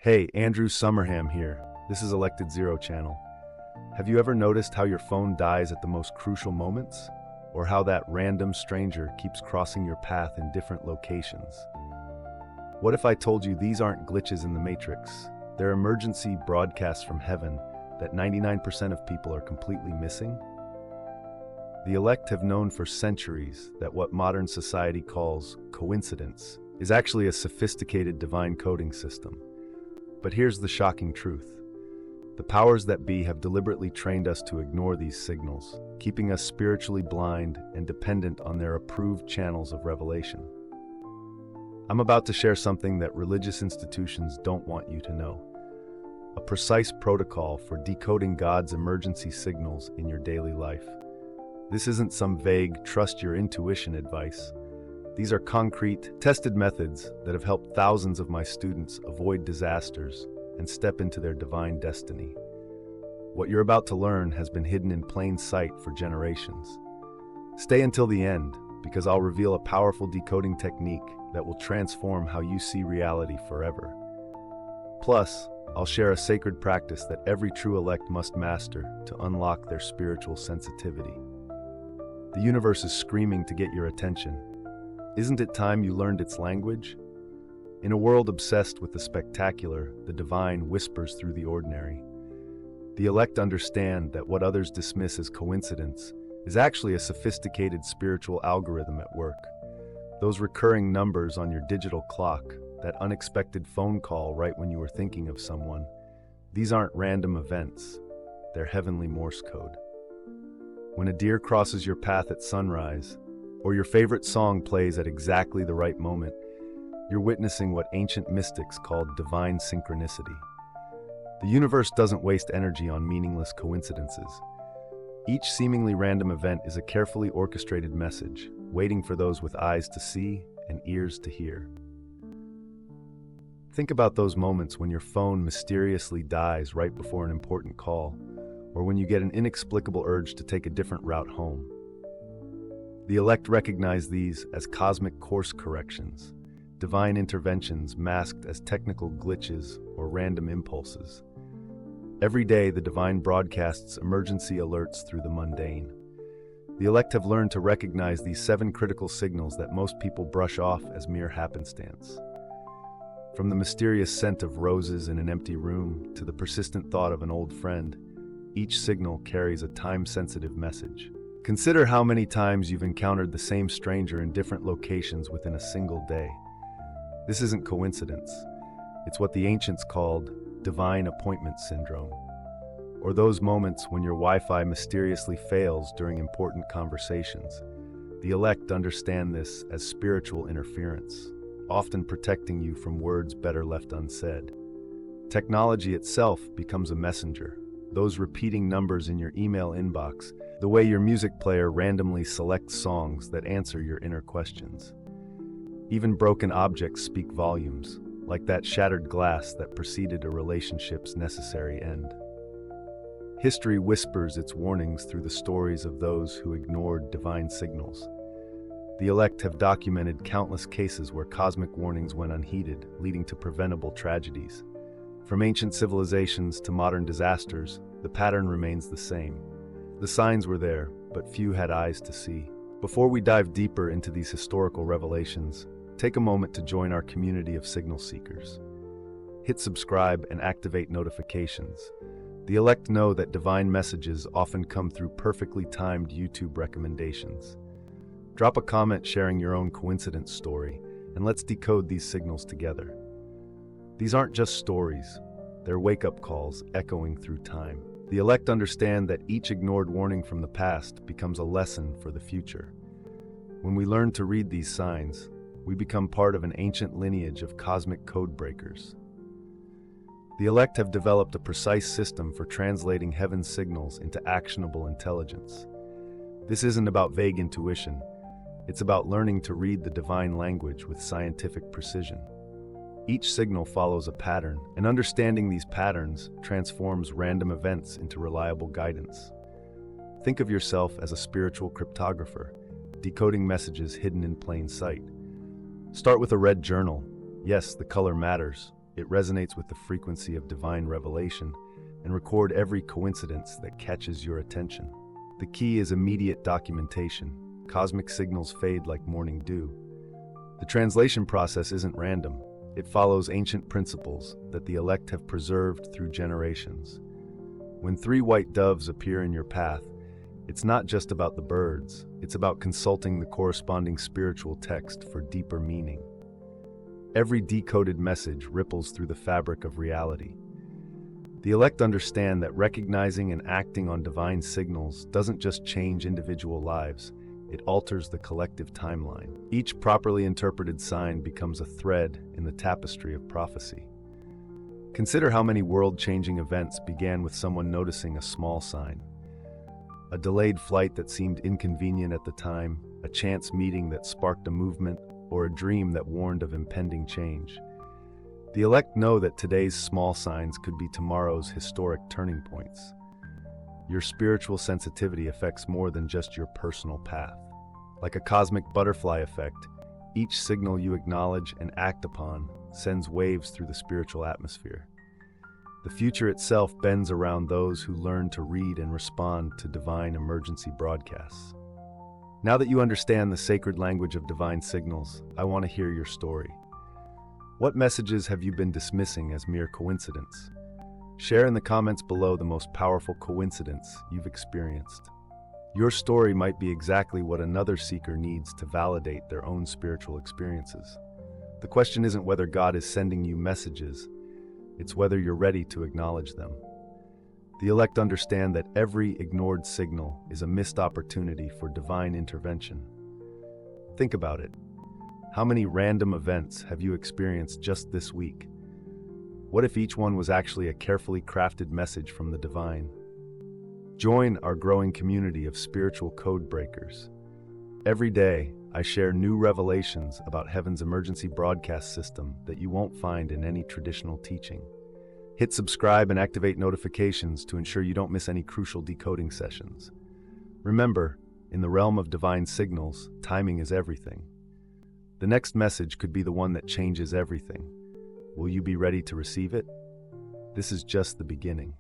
Hey, Andrew Summerham here. This is Elected Zero Channel. Have you ever noticed how your phone dies at the most crucial moments? Or how that random stranger keeps crossing your path in different locations? What if I told you these aren't glitches in the Matrix? They're emergency broadcasts from heaven that 99% of people are completely missing? The elect have known for centuries that what modern society calls coincidence is actually a sophisticated divine coding system. But here's the shocking truth. The powers that be have deliberately trained us to ignore these signals, keeping us spiritually blind and dependent on their approved channels of revelation. I'm about to share something that religious institutions don't want you to know. A precise protocol for decoding God's emergency signals in your daily life. This isn't some vague, trust your intuition advice. These are concrete, tested methods that have helped thousands of my students avoid disasters and step into their divine destiny. What you're about to learn has been hidden in plain sight for generations. Stay until the end, because I'll reveal a powerful decoding technique that will transform how you see reality forever. Plus, I'll share a sacred practice that every true elect must master to unlock their spiritual sensitivity. The universe is screaming to get your attention. Isn't it time you learned its language? In a world obsessed with the spectacular, the divine whispers through the ordinary. The elect understand that what others dismiss as coincidence is actually a sophisticated spiritual algorithm at work. Those recurring numbers on your digital clock, that unexpected phone call right when you were thinking of someone, these aren't random events. They're heavenly Morse code. When a deer crosses your path at sunrise, or your favorite song plays at exactly the right moment, you're witnessing what ancient mystics called divine synchronicity. The universe doesn't waste energy on meaningless coincidences. Each seemingly random event is a carefully orchestrated message, waiting for those with eyes to see and ears to hear. Think about those moments when your phone mysteriously dies right before an important call, or when you get an inexplicable urge to take a different route home. The elect recognize these as cosmic course corrections, divine interventions masked as technical glitches or random impulses. Every day, the divine broadcasts emergency alerts through the mundane. The elect have learned to recognize these 7 critical signals that most people brush off as mere happenstance. From the mysterious scent of roses in an empty room to the persistent thought of an old friend, each signal carries a time-sensitive message. Consider how many times you've encountered the same stranger in different locations within a single day. This isn't coincidence. It's what the ancients called divine appointment syndrome, or those moments when your Wi-Fi mysteriously fails during important conversations. The elect understand this as spiritual interference, often protecting you from words better left unsaid. Technology itself becomes a messenger. Those repeating numbers in your email inbox, the way your music player randomly selects songs that answer your inner questions. Even broken objects speak volumes, like that shattered glass that preceded a relationship's necessary end. History whispers its warnings through the stories of those who ignored divine signals. The elect have documented countless cases where cosmic warnings went unheeded, leading to preventable tragedies. From ancient civilizations to modern disasters, the pattern remains the same. The signs were there, but few had eyes to see. Before we dive deeper into these historical revelations, take a moment to join our community of signal seekers. Hit subscribe and activate notifications. The elect know that divine messages often come through perfectly timed YouTube recommendations. Drop a comment sharing your own coincidence story, and let's decode these signals together. These aren't just stories, they're wake-up calls echoing through time. The elect understand that each ignored warning from the past becomes a lesson for the future. When we learn to read these signs, we become part of an ancient lineage of cosmic code breakers. The elect have developed a precise system for translating heaven's signals into actionable intelligence. This isn't about vague intuition, it's about learning to read the divine language with scientific precision. Each signal follows a pattern, and understanding these patterns transforms random events into reliable guidance. Think of yourself as a spiritual cryptographer, decoding messages hidden in plain sight. Start with a red journal. Yes, the color matters, It resonates with the frequency of divine revelation, and record every coincidence that catches your attention. The key is immediate documentation. Cosmic signals fade like morning dew. The translation process isn't random. It follows ancient principles that the elect have preserved through generations. When 3 white doves appear in your path, it's not just about the birds, it's about consulting the corresponding spiritual text for deeper meaning. Every decoded message ripples through the fabric of reality. The elect understand that recognizing and acting on divine signals doesn't just change individual lives, it alters the collective timeline. Each properly interpreted sign becomes a thread in the tapestry of prophecy. Consider how many world-changing events began with someone noticing a small sign. A delayed flight that seemed inconvenient at the time, a chance meeting that sparked a movement, or a dream that warned of impending change. The elect know that today's small signs could be tomorrow's historic turning points. Your spiritual sensitivity affects more than just your personal path. Like a cosmic butterfly effect, each signal you acknowledge and act upon sends waves through the spiritual atmosphere. The future itself bends around those who learn to read and respond to divine emergency broadcasts. Now that you understand the sacred language of divine signals, I want to hear your story. What messages have you been dismissing as mere coincidence? Share in the comments below the most powerful coincidence you've experienced. Your story might be exactly what another seeker needs to validate their own spiritual experiences. The question isn't whether God is sending you messages, it's whether you're ready to acknowledge them. The elect understand that every ignored signal is a missed opportunity for divine intervention. Think about it. How many random events have you experienced just this week? What if each one was actually a carefully crafted message from the divine? Join our growing community of spiritual code breakers. Every day, I share new revelations about heaven's emergency broadcast system that you won't find in any traditional teaching. Hit subscribe and activate notifications to ensure you don't miss any crucial decoding sessions. Remember, in the realm of divine signals, timing is everything. The next message could be the one that changes everything. Will you be ready to receive it? This is just the beginning.